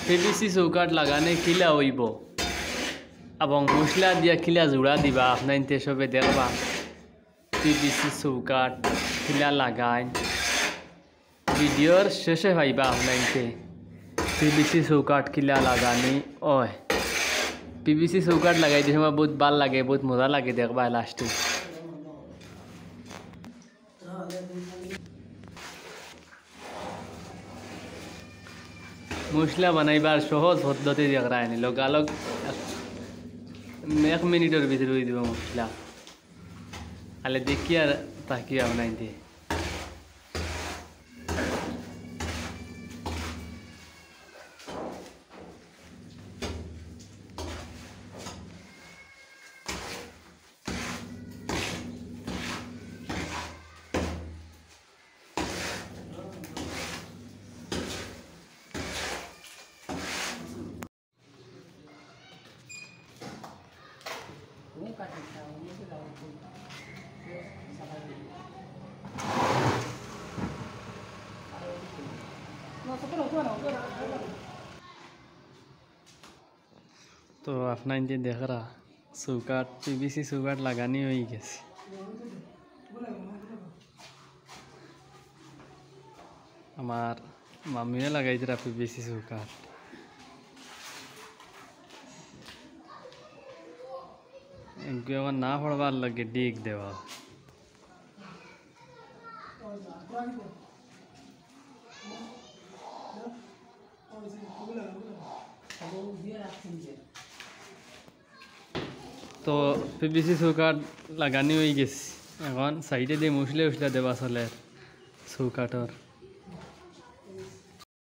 PVC চৌকাট লাগানে কিলা হইব এবং মশলা দিয়া কিলা জোড়া দিবা আপনাইতে সবে দেখবা পিভিসি চৌকাট কিলা লাগাই ভিডিওর শেষে ভাইবা আপনাইতে পিভিসি চৌকাট কিলা লাগানি ওই পিভিসি চৌকাট লাগাই দিয়ে সময় বহুত ভাল লাগে বহুত মজা লাগে দেখবা লাস্টে মশলা বানাইবার সহজ পদ্ধতি দেখরা আনি লগালগ 1 মিনিটের ভিতরে হয়ে দিব মশলা আলে দেখি আর তাকি আপনাইতে তো আপনার যে দেখরা চৌকাট পিভিসি চৌকাট লাগানি হয়ে গেছে আমার মামিও লাগাইছিলা পিভিসি চৌকাট আমার না পড়বার লাগে ডিগ দেওয়া তো পিভিসি চৌকাট লাগানি হয়ে গেছে এখন সাইডে দিয়ে মশলা দেওয়া চলে চৌকাটর